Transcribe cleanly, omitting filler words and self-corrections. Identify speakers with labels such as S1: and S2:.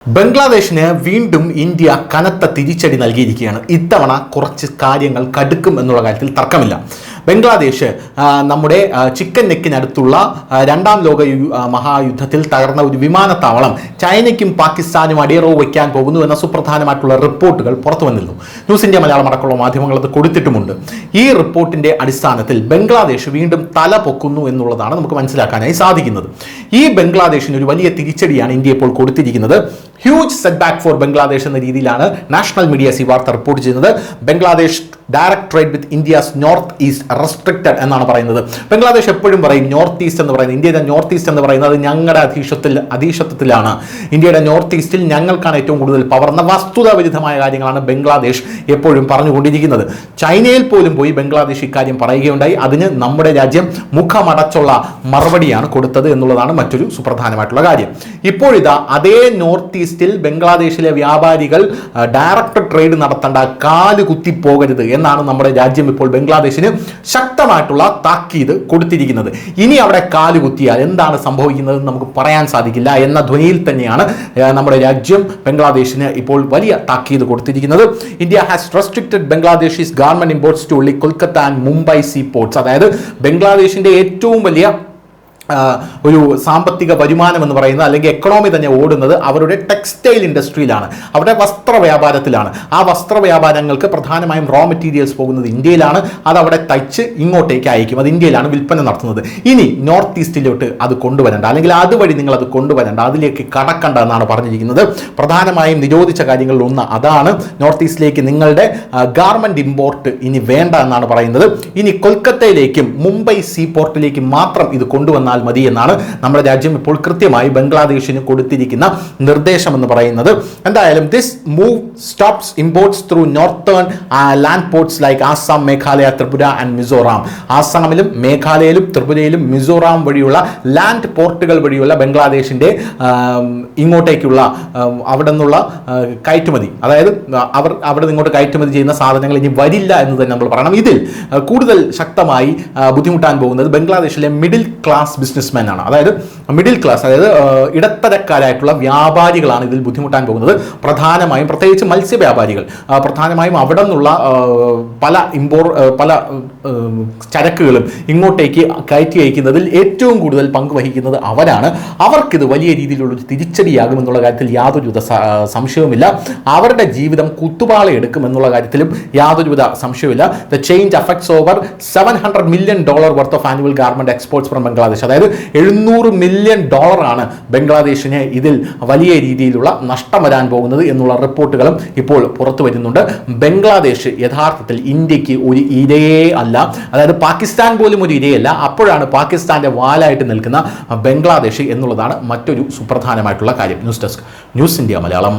S1: ബംഗ്ലാദേശിന് വീണ്ടും ഇന്ത്യ കനത്ത തിരിച്ചടി നൽകിയിരിക്കുകയാണ്. ഇത്തവണ കുറച്ച് കാര്യങ്ങൾ കടുക്കും എന്നുള്ള കാര്യത്തിൽ തർക്കമില്ല. ബംഗ്ലാദേശ് നമ്മുടെ ചിക്കൻ നെക്കിനടുത്തുള്ള രണ്ടാം ലോക മഹായുദ്ധത്തിൽ തകർന്ന ഒരു വിമാനത്താവളം ചൈനയ്ക്കും പാകിസ്ഥാനും അടിയറവ് വയ്ക്കാൻ പോകുന്നു എന്ന സുപ്രധാനമായിട്ടുള്ള റിപ്പോർട്ടുകൾ പുറത്തു വന്നിരുന്നു. ന്യൂസ് ഇന്ത്യ മലയാളം അടക്കമുള്ള മാധ്യമങ്ങൾ അത് കൊടുത്തിട്ടുമുണ്ട്. ഈ റിപ്പോർട്ടിന്റെ അടിസ്ഥാനത്തിൽ ബംഗ്ലാദേശ് വീണ്ടും തല പൊക്കുന്നു എന്നുള്ളതാണ് നമുക്ക് മനസ്സിലാക്കാനായി സാധിക്കുന്നത്. ഈ ബംഗ്ലാദേശിന് ഒരു വലിയ തിരിച്ചടിയാണ് ഇന്ത്യ ഇപ്പോൾ കൊടുത്തിരിക്കുന്നത്. Huge setback for Bangladesh എന്ന രീതിയിലാണ് നാഷണൽ മീഡിയാസ് ഈ വാർത്ത റിപ്പോർട്ട് ചെയ്യുന്നത്. Bangladesh direct trade with India's north east restricted എന്നാണ് പറയുന്നത്. ബംഗ്ലാദേശ് എപ്പോഴും പറയും നോർത്ത് ഈസ്റ്റ് എന്ന് പറയുന്നത്, ഇന്ത്യയുടെ നോർത്ത് ഈസ്റ്റ് എന്ന് പറയുന്നത് ഞങ്ങളുടെ അധീശത്വത്തിലാണ്. ഇന്ത്യയുടെ നോർത്ത് ഈസ്റ്റിൽ ഞങ്ങൾക്കാണ് ഏറ്റവും കൂടുതൽ പവർ എന്ന വസ്തുതാവിരുദ്ധമായ കാര്യങ്ങളാണ് ബംഗ്ലാദേശ് എപ്പോഴും പറഞ്ഞുകൊണ്ടിരിക്കുന്നത്. ചൈനയിൽ പോലും പോയി ബംഗ്ലാദേശ് ഇക്കാര്യം പറയുകയുണ്ടായി. അതിന് നമ്മുടെ രാജ്യം മുഖമടച്ചുള്ള മറുപടിയാണ് കൊടുത്തത് എന്നുള്ളതാണ് മറ്റൊരു സുപ്രധാനമായിട്ടുള്ള കാര്യം. ഇപ്പോഴിതാ അതേ നോർത്ത് ഈസ്റ്റിൽ ബംഗ്ലാദേശിലെ വ്യാപാരികൾ ഡയറക്ട് ട്രേഡ് നടത്തേണ്ട, കാല് കുത്തി പോകരുത് എന്നാണ് നമ്മുടെ രാജ്യം ഇപ്പോൾ ബംഗ്ലാദേശിന് ശക്തമായിട്ടുള്ള താക്കീത് കൊടുത്തിരിക്കുന്നത്. ഇനി അവിടെ കാലുകുത്തിയാൽ എന്താണ് സംഭവിക്കുന്നത് നമുക്ക് പറയാൻ സാധിക്കില്ല എന്ന ധ്വനിയിൽ തന്നെയാണ് നമ്മുടെ രാജ്യം ബംഗ്ലാദേശിന് ഇപ്പോൾ വലിയ താക്കീത് കൊടുത്തിരിക്കുന്നത്. India has restricted Bangladeshis garment imports to only Kolkata and Mumbai sea ports. അതായത് ബംഗ്ലാദേശിന്റെ ഏറ്റവും വലിയ ഒരു സാമ്പത്തിക വരുമാനം എന്ന് പറയുന്നത്, അല്ലെങ്കിൽ എക്കണോമി തന്നെ ഓടുന്നത് അവരുടെ ടെക്സ്റ്റൈൽ ഇൻഡസ്ട്രിയിലാണ്, അവരുടെ വസ്ത്ര വ്യാപാരത്തിലാണ്. ആ വസ്ത്ര വ്യാപാരങ്ങൾക്ക് പ്രധാനമായും റോ മെറ്റീരിയൽസ് പോകുന്നത് ഇന്ത്യയിലാണ്. അത് അവിടെ തയ്ച്ച് ഇങ്ങോട്ടേക്ക് അയക്കും. അത് ഇന്ത്യയിലാണ് വിൽപ്പന നടത്തുന്നത്. ഇനി നോർത്ത് ഈസ്റ്റിലോട്ട് അത് കൊണ്ടുവരേണ്ട, അല്ലെങ്കിൽ അതുവഴി നിങ്ങൾ അത് കൊണ്ടുവരേണ്ട, അതിലേക്ക് കടക്കണ്ട എന്നാണ് പറഞ്ഞിരിക്കുന്നത്. പ്രധാനമായും നിരോധിച്ച കാര്യങ്ങളിൽ ഒന്ന് അതാണ്. നോർത്ത് ഈസ്റ്റിലേക്ക് നിങ്ങളുടെ ഗാർമെന്റ് ഇമ്പോർട്ട് ഇനി വേണ്ട എന്നാണ് പറയുന്നത്. ഇനി കൊൽക്കത്തയിലേക്കും മുംബൈ സീ പോർട്ടിലേക്കും മാത്രം ഇത് കൊണ്ടുവന്നാൽ മതി എന്നാണ് നമ്മുടെ രാജ്യം ഇപ്പോൾ കൃത്യമായി ബംഗ്ലാദേശിന് കൊടുത്തിരിക്കുന്ന നിർദ്ദേശം എന്ന് പറയുന്നത്. എന്തായാലും this move stops imports through northern land ports like Assam, Meghalaya, Tripura and Mizoram. ആസാമിലും മേഘാലയയിലും ത്രിപുരയിലും മിസോറാം വഴിയുള്ള ലാൻഡ് പോർട്ടുകൾ വഴിയുള്ള ബംഗ്ലാദേശിന്റെ ഇങ്ങോട്ടേക്കുള്ള അവിടെ നിന്നുള്ള കയറ്റുമതി, അതായത് അവർ അവിടെ നിങ്ങോട്ട് കയറ്റുമതി ചെയ്യുന്ന സാധനങ്ങൾ ഇനി വരില്ല എന്ന് തന്നെ നമ്മൾ പറയണം. ഇതിൽ കൂടുതൽ ശക്തമായി ബുദ്ധിമുട്ടാൻ പോകുന്നത് ബംഗ്ലാദേശിലെ മിഡിൽ ക്ലാസ് ബിസിനസ്മാൻ ആണ്. അതായത് മിഡിൽ ക്ലാസ്, അതായത് ഇടത്തരക്കാരായിട്ടുള്ള വ്യാപാരികളാണ് ഇതിൽ ബുദ്ധിമുട്ടാൻ പോകുന്നത്. പ്രധാനമായും പ്രത്യേകിച്ച് മത്സ്യവ്യാപാരികൾ, പ്രധാനമായും അവിടെ നിന്നുള്ള പല ചരക്കുകളും ഇങ്ങോട്ടേക്ക് കയറ്റി അയക്കുന്നതിൽ ഏറ്റവും കൂടുതൽ പങ്ക് വഹിക്കുന്നത് അവരാണ്. അവർക്കിത് വലിയ രീതിയിലുള്ളൊരു തിരിച്ചടിയാകുമെന്നുള്ള കാര്യത്തിൽ യാതൊരുവിധ സംശയവുമില്ല. അവരുടെ ജീവിതം കുത്തുപാള എടുക്കും എന്നുള്ള കാര്യത്തിലും യാതൊരുവിധ സംശയവുമില്ല. The change affects over $700 million worth of annual garment exports from Bangladesh. അതായത് $700 million ആണ് ബംഗ്ലാദേശിന് ഇതിൽ വലിയ രീതിയിലുള്ള നഷ്ടം വരാൻ പോകുന്നത് എന്നുള്ള റിപ്പോർട്ടുകളും ഇപ്പോൾ പുറത്തു വരുന്നുണ്ട്. ബംഗ്ലാദേശ് യഥാർത്ഥത്തിൽ ഇന്ത്യക്ക് ഒരു ഇരയേ അല്ല, അതായത് പാകിസ്ഥാൻ പോലും ഒരു ഇരയല്ല. അപ്പോഴാണ് പാകിസ്ഥാന്റെ വാലായിട്ട് നിൽക്കുന്ന ബംഗ്ലാദേശ് എന്നുള്ളതാണ് മറ്റൊരു സുപ്രധാനമായിട്ടുള്ള കാര്യം. News desk, news India Malayalam.